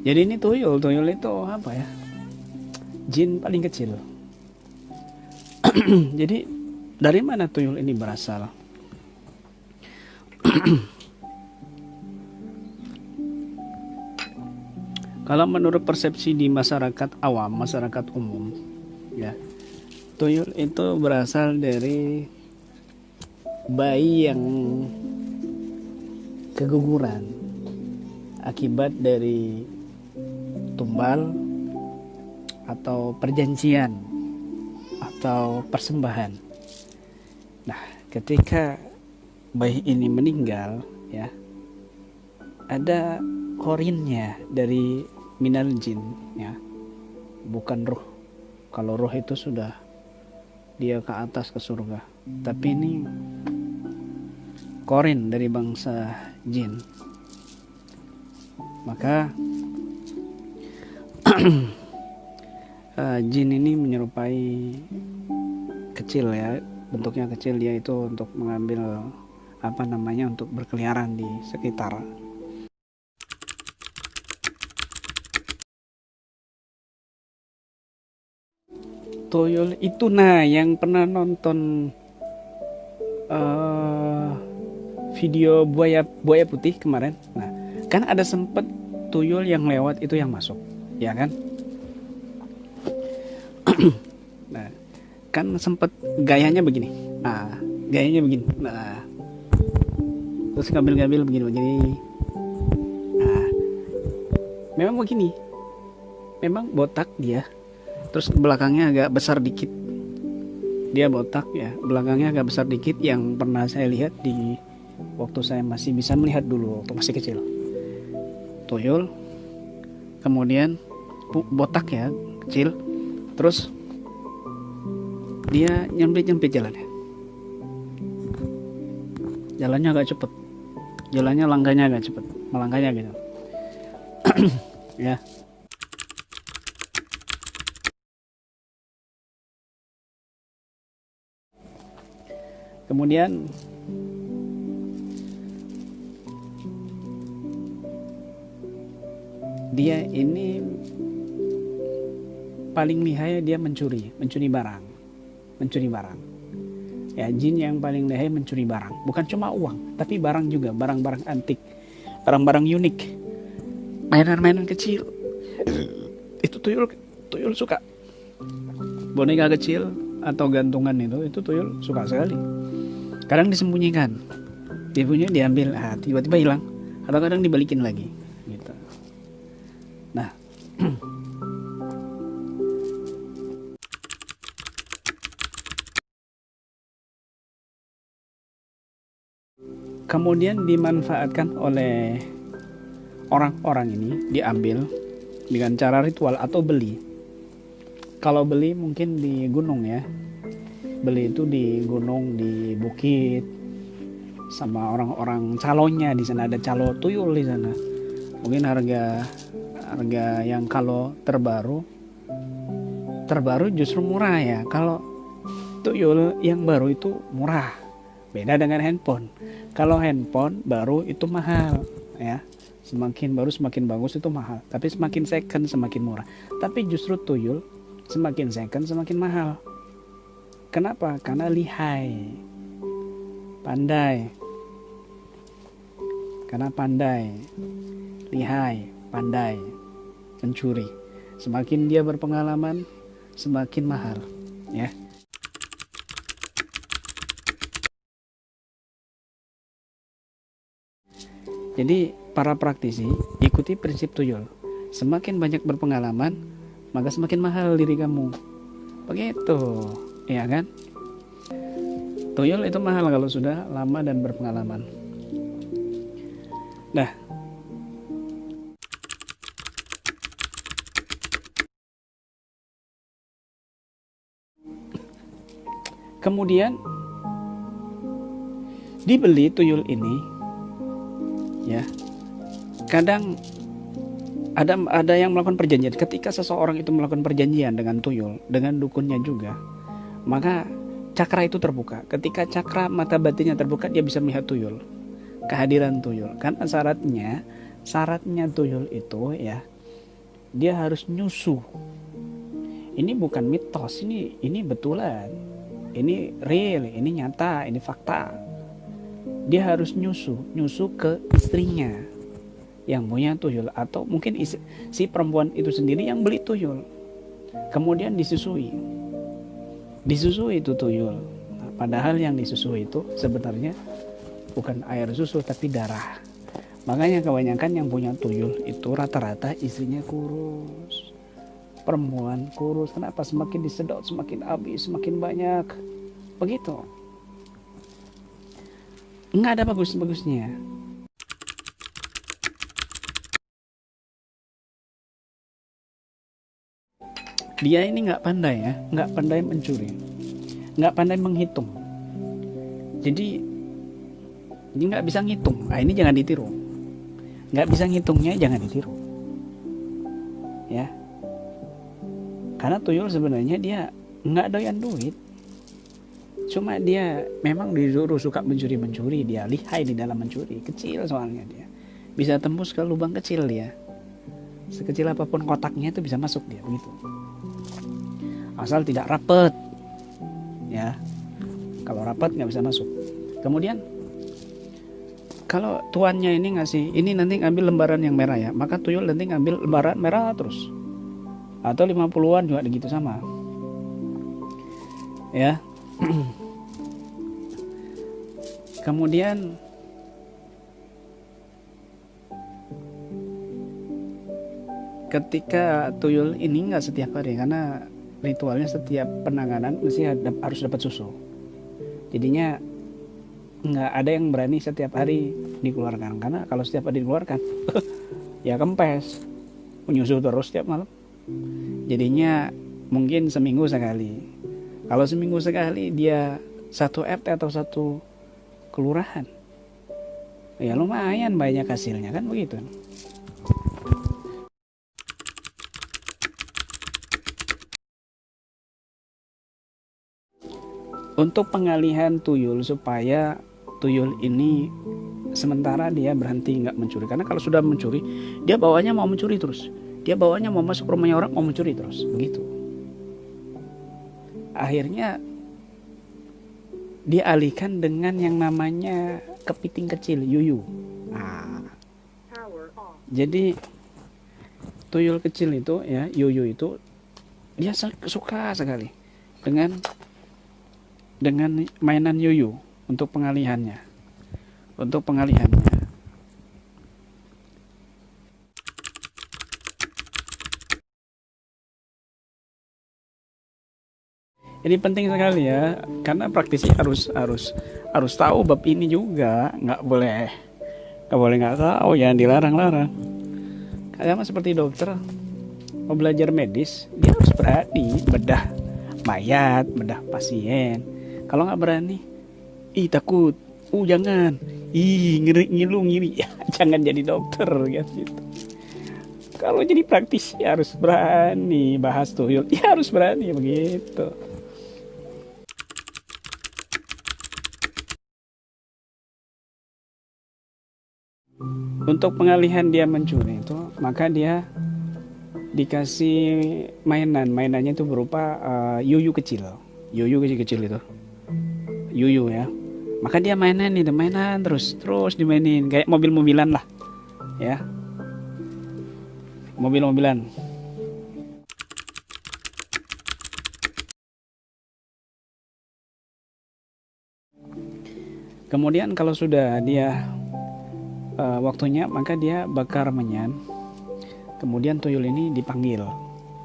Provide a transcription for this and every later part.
Jadi ini tuyul itu apa ya? Jin paling kecil. Jadi dari mana tuyul ini berasal? Kalau menurut persepsi di masyarakat awam, masyarakat umum, ya, tuyul itu berasal dari bayi yang keguguran akibat dari tumbal atau perjanjian atau persembahan. Nah, ketika bayi ini meninggal, ya, ada korinnya dari minal jin, ya, bukan ruh. Kalau ruh itu sudah dia ke atas ke surga, tapi ini korin dari bangsa jin. Maka jin ini menyerupai kecil, ya, bentuknya kecil, dia itu untuk mengambil untuk berkeliaran di sekitar. Tuyul itu, yang pernah nonton video buaya putih kemarin, kan ada sempet tuyul yang lewat itu yang masuk, ya kan? Nah, kan sempet gayanya begini, terus ngambil begini. Memang begini, memang botak dia, terus belakangnya agak besar dikit. Dia botak, ya, belakangnya agak besar dikit, yang pernah saya lihat di waktu saya masih bisa melihat dulu waktu masih kecil. Tuyul, kemudian botak, ya, kecil, terus dia nyempit jalannya agak cepet, langkahnya agak cepet, melangkahnya gitu. Ya, kemudian dia ini paling lihai, dia mencuri barang. Ya, jin yang paling lihai mencuri barang, bukan cuma uang, tapi barang juga, barang-barang antik, barang-barang unik, mainan-mainan kecil. Itu tuyul suka. Boneka kecil atau gantungan itu tuyul suka sekali. Kadang disembunyikan, diambil, tiba-tiba hilang, atau kadang dibalikin lagi gitu. Nah, kemudian dimanfaatkan oleh orang-orang ini, diambil dengan cara ritual atau beli. Kalau beli mungkin di gunung, ya, beli itu di gunung, di bukit, sama orang-orang calonnya. Di sana ada calo tuyul di sana. Mungkin harga yang kalau terbaru justru murah, ya. Kalau tuyul yang baru itu murah, beda dengan handphone. Kalau handphone baru itu mahal, ya, semakin baru semakin bagus itu mahal, tapi semakin second semakin murah. Tapi justru tuyul semakin second semakin mahal. Kenapa? Karena lihai, pandai. Karena pandai, lihai, pandai mencuri. Semakin dia berpengalaman, semakin mahal, ya. Jadi para praktisi ikuti prinsip tuyul. Semakin banyak berpengalaman, maka semakin mahal diri kamu. Begitu, ya kan? Tuyul itu mahal kalau sudah lama dan berpengalaman. Nah, kemudian dibeli tuyul ini, ya. Kadang ada yang melakukan perjanjian. Ketika seseorang itu melakukan perjanjian dengan tuyul, dengan dukunnya juga, maka cakra itu terbuka. Ketika cakra mata batinnya terbuka, dia bisa melihat tuyul, kehadiran tuyul. Kan syaratnya tuyul itu, ya, dia harus nyusu. Ini bukan mitos, ini betulan, ini real, ini nyata, ini fakta. Dia harus nyusu ke istrinya yang punya tuyul, atau mungkin si perempuan itu sendiri yang beli tuyul, kemudian disusui itu tuyul. Nah, padahal yang disusui itu sebenarnya bukan air susu tapi darah. Makanya kebanyakan yang punya tuyul itu rata-rata istrinya kurus, perempuan kurus. Kenapa? Semakin disedot semakin habis, semakin banyak, begitu. Nggak ada bagus-bagusnya. Dia ini nggak pandai ya, nggak pandai mencuri, nggak pandai menghitung. Jadi ini nggak bisa ngitung. Nah, ini jangan ditiru. Nggak bisa ngitungnya jangan ditiru. Ya, karena tuyul sebenarnya dia nggak doyan duit. Cuma dia memang disuruh suka mencuri. Dia lihai di dalam mencuri. Kecil soalnya dia. Bisa tembus ke lubang kecil dia. Sekecil apapun kotaknya itu bisa masuk dia, begitu. Asal tidak rapet. Ya. Kalau rapet nggak bisa masuk. Kemudian kalau tuannya ini ngasih, ini nanti ngambil lembaran yang merah ya, maka tuyul nanti ngambil lembaran merah terus. Atau 50-an juga begitu sama. Ya. Kemudian ketika tuyul ini nggak setiap hari, karena ritualnya setiap penanganan mesti harus dapat susu. Jadinya nggak ada yang berani setiap hari dikeluarkan, karena kalau setiap hari dikeluarkan ya kempes, menyusu terus setiap malam. Jadinya mungkin seminggu sekali. Kalau seminggu sekali dia 1 RT atau 1 kelurahan, ya lumayan banyak hasilnya kan, begitu. Untuk pengalihan tuyul, supaya tuyul ini sementara dia berhenti nggak mencuri, karena kalau sudah mencuri dia bawanya mau mencuri terus, dia bawanya mau masuk rumahnya orang, mau mencuri terus, begitu. Akhirnya dialihkan dengan yang namanya kepiting kecil, yuyu. Nah, jadi tuyul kecil itu ya, yuyu itu dia suka sekali dengan mainan yuyu untuk pengalihannya. Ini penting sekali ya, karena praktisi harus tahu bab ini juga, nggak boleh nggak tahu, jangan dilarang-larang. Karena seperti dokter mau belajar medis, dia harus berani bedah mayat, bedah pasien. Kalau nggak berani, takut, jangan, ngiri, ya, jangan jadi dokter gitu. Kalau jadi praktisi harus berani bahas tuyul, ya harus berani begitu. Untuk pengalihan dia mencuri itu, maka dia dikasih mainannya itu berupa yuyu kecil itu, yuyu ya. Maka dia mainan terus dimainin kayak mobil-mobilan lah ya, mobil-mobilan. Kemudian kalau sudah dia waktunya, maka dia bakar menyan. Kemudian tuyul ini dipanggil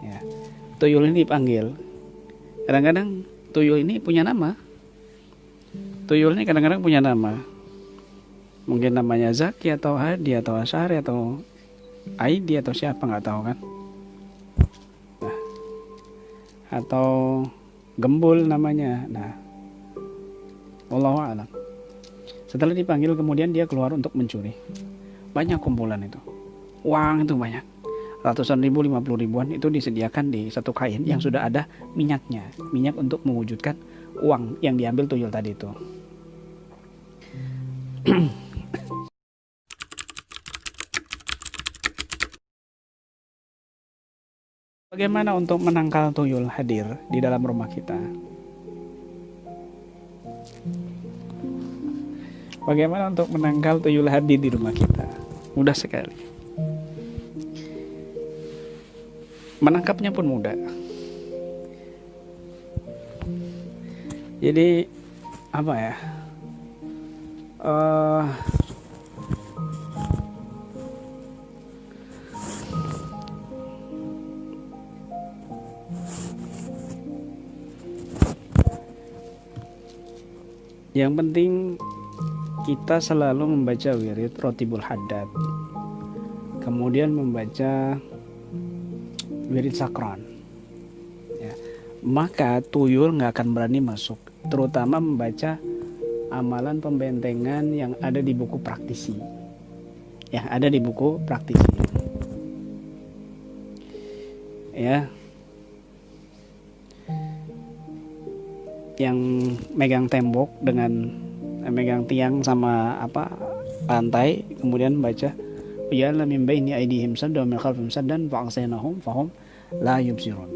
ya. Kadang-kadang tuyul ini punya nama. Mungkin namanya Zaki atau Hadi atau Asari atau Aidi atau siapa, nggak tahu kan. Nah, atau Gembul namanya. Nah, wallahu a'lam. Setelah dipanggil, kemudian dia keluar untuk mencuri. Banyak kumpulan itu, uang itu banyak, ratusan ribu, 50 ribuan itu disediakan di satu kain yang sudah ada minyak untuk mewujudkan uang yang diambil tuyul tadi itu. Bagaimana untuk menangkal tuyul hadir di dalam rumah kita? Bagaimana untuk menangkal tuyul hadir di rumah kita? Mudah sekali. Menangkapnya pun mudah. Jadi apa ya? Yang penting kita selalu membaca wirid Rotibul Haddad, kemudian membaca wirid sakron, ya. Maka tuyul nggak akan berani masuk, terutama membaca amalan pembentengan yang ada di buku praktisi, yang ada di buku praktisi, ya. Yang megang tembok dengan megang tiang sama lantai, kemudian baca ya la min baini aidihim saddan wa min khalfihim saddan fa'asaynahum fahum la yubsirun.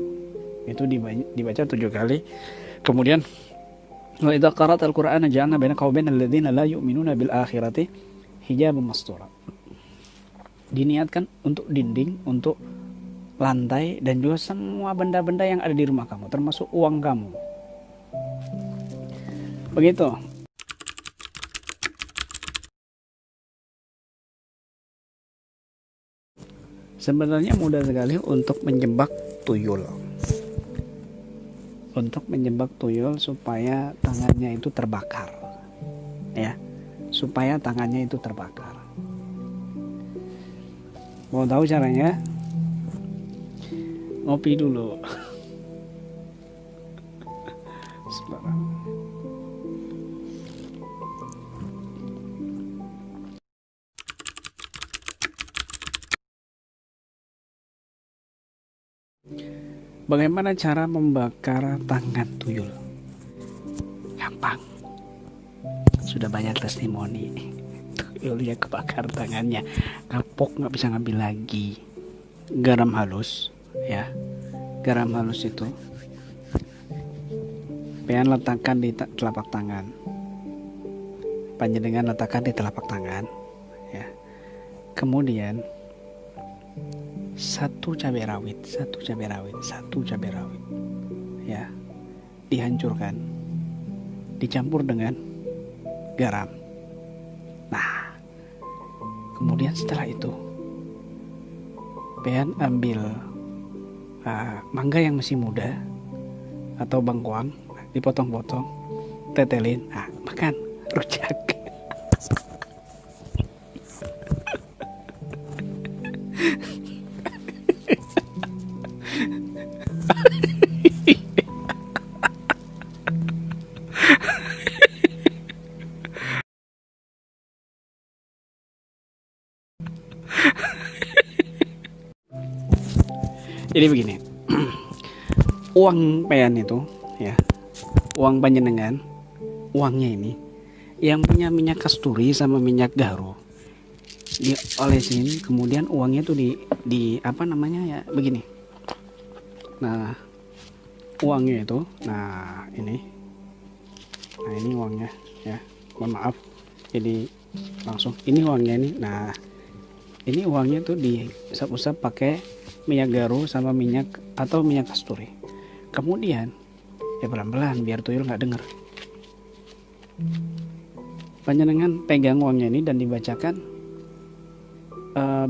Itu dibaca 7 kali. Kemudian wa idza qara'ta al-Qur'ana ja'alna bainaka wa bainal ladzina la yu'minuna bil akhirati hijaban mastura. Diniatkan untuk dinding, untuk lantai, dan juga semua benda-benda yang ada di rumah kamu, termasuk uang kamu. Begitu. Sebenarnya mudah sekali untuk menjebak tuyul. Untuk menjebak tuyul supaya tangannya itu terbakar. Ya. Supaya tangannya itu terbakar. Mau tahu caranya? Ngopi dulu. Sebentar. Bagaimana cara membakar tangan tuyul? Gampang. Sudah banyak testimoni. Tuyulnya kebakar tangannya, kapok nggak bisa ngambil lagi. Garam halus, ya. Garam halus itu pengen letakkan di telapak tangan. Panjenengan letakkan di telapak tangan, ya. Kemudian satu cabai rawit, ya, dihancurkan, dicampur dengan garam. Nah, kemudian setelah itu, pengen ambil mangga yang masih muda atau bengkoang, dipotong-potong, tetelin, makan, rujak. Jadi begini, uang pean itu, ya, uang panjenengan, uangnya ini, yang punya minyak kasturi sama minyak garu, diolesin, kemudian uangnya itu di apa namanya ya, begini. Nah, uangnya itu, ini uangnya, ya, mohon maaf, jadi langsung, ini uangnya ini, ini uangnya tuh diusap-usap pakai minyak garu sama minyak atau minyak kasturi. Kemudian ya pelan-pelan biar tuyul nggak dengar. Panjenengan pegang uangnya ini dan dibacakan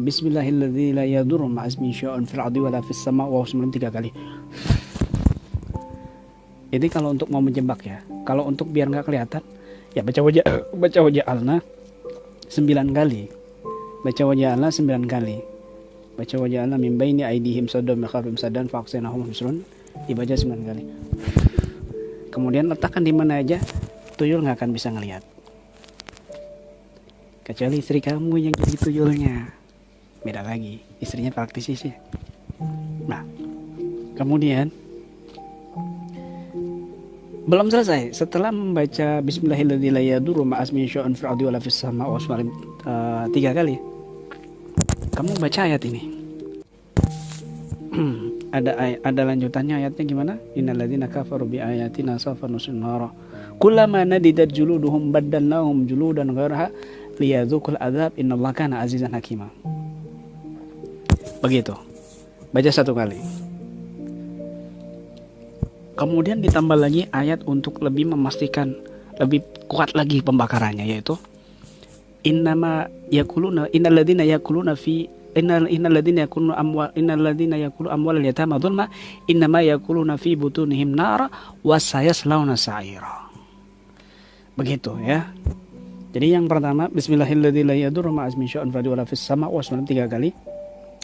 Bismillahirrahmanirrahim la yadurru ma'asmi syai'un fil ardi wala fis sama' wa 3 kali. Jadi kalau untuk mau menjebak ya, kalau untuk biar nggak kelihatan ya baca wajah alna 9 kali. Baca wajah alna 9 kali. Baca wajah Allah min baini aidihim saddan wa khalfihim saddan fa'asaynahum husrun, dibaca 9 kali. Kemudian letakkan di mana aja, tuyul nggak akan bisa ngelihat. Kecuali istri kamu yang jadi tuyulnya. Beda lagi, istrinya praktisi sih. Nah, kemudian belum selesai. Setelah membaca Bismillahirrahmanirrahim la yadurru ma'asmi syai'un fil ardi wala fis sama' wa 3 kali, kamu baca ayat ini. ada lanjutannya ayatnya gimana? Innalladzina kafaru bi ayatina sawfa nuslihim nara kullama nadidat juluduhum baddalnahum juludan ghairaha liyadzuqul adzab innallaha kana azizan hakima. Begitu. Baca satu kali. Kemudian ditambah lagi ayat untuk lebih memastikan, lebih kuat lagi pembakarannya, yaitu innama yakuluna innalladzina yakuluna fi innalladzina yakulu amwal yatama dzulma innama yakuluna fi butunihim nara wa sayaslawna sa'ira. Begitu ya. Jadi yang pertama bismillahirrahmanirrahim la yadurru ma'asmi syai'un fadi wala fis sama' wa 3 kali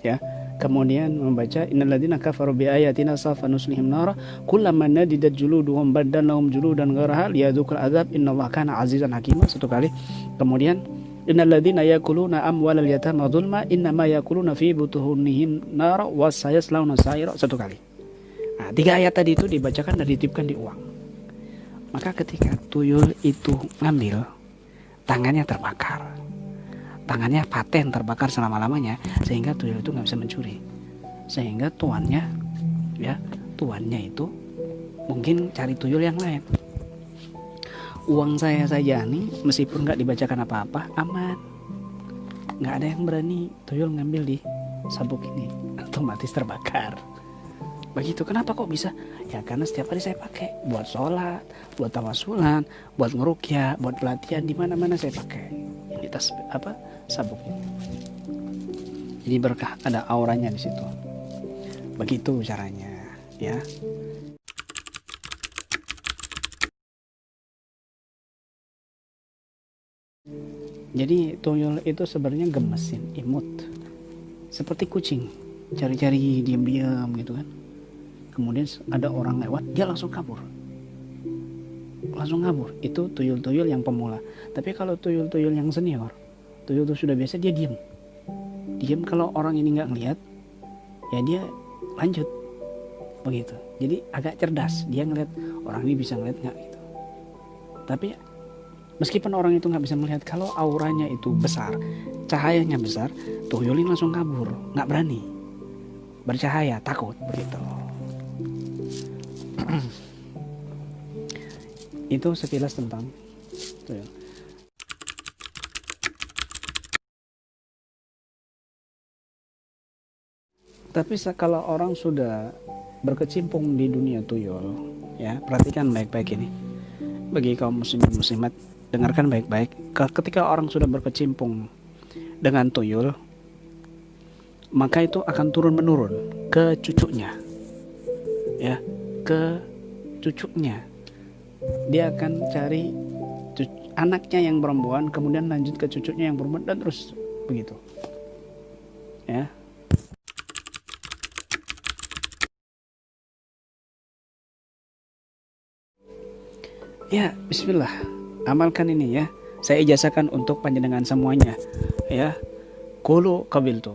ya. Kemudian membaca innalladzina kafaru bi ayatina sawfa nuslihim nara kullama nadidat juluduhum baddalnahum juludan ghairaha liyadzuqul adzab innallaha kana azizan hakima 1 kali. Kemudian innalladzina yakuluna amwalal yatama dzulma innama yakuluna fi butunihim nara wa sayaslawna sa'ira 1 kali. Nah, 3 ayat tadi itu dibacakan dan dititipkan di uang. Maka ketika tuyul itu ngambil, tangannya terbakar, tangannya paten terbakar selama-lamanya, sehingga tuyul itu nggak bisa mencuri, sehingga tuannya itu mungkin cari tuyul yang lain. Uang saya saja nih, meskipun nggak dibacakan apa-apa, aman, nggak ada yang berani tuyul ngambil di sabuk ini, otomatis terbakar. Begitu. Kenapa kok bisa? Ya karena setiap hari saya pakai buat sholat, buat tawasulan, buat ngerukyah, buat pelatihan, di mana-mana saya pakai ini tas sabuk ini. Jadi berkah, ada auranya di situ. Begitu caranya, ya. Jadi tuyul itu sebenarnya gemesin, imut, seperti kucing, cari-cari diam-diam gitu kan. Kemudian ada orang lewat, dia langsung kabur. Itu tuyul-tuyul yang pemula. Tapi kalau tuyul-tuyul yang senior, tuyul itu sudah biasa, dia diam. Kalau orang ini nggak ngelihat, ya dia lanjut. Begitu. Jadi agak cerdas. Dia ngelihat orang ini bisa ngelihat nggak gitu. Tapi meskipun orang itu nggak bisa melihat, kalau auranya itu besar, cahayanya besar, tuyul ini langsung kabur, nggak berani bercahaya, takut begitu. Itu sekilas tentang tuyul. Tapi kalau orang sudah berkecimpung di dunia tuyul, ya perhatikan baik-baik ini. Bagi kaum muslimin muslimat, dengarkan baik-baik. Ketika orang sudah berkecimpung dengan tuyul, maka itu akan turun-menurun ke cucunya, ya, ke cucunya. Dia akan cari anaknya yang perempuan, kemudian lanjut ke cucunya yang perempuan, dan terus begitu, ya. Ya, bismillah, amalkan ini ya. Saya ijazahkan untuk panjenengan semuanya, ya. Qulu qabiltu.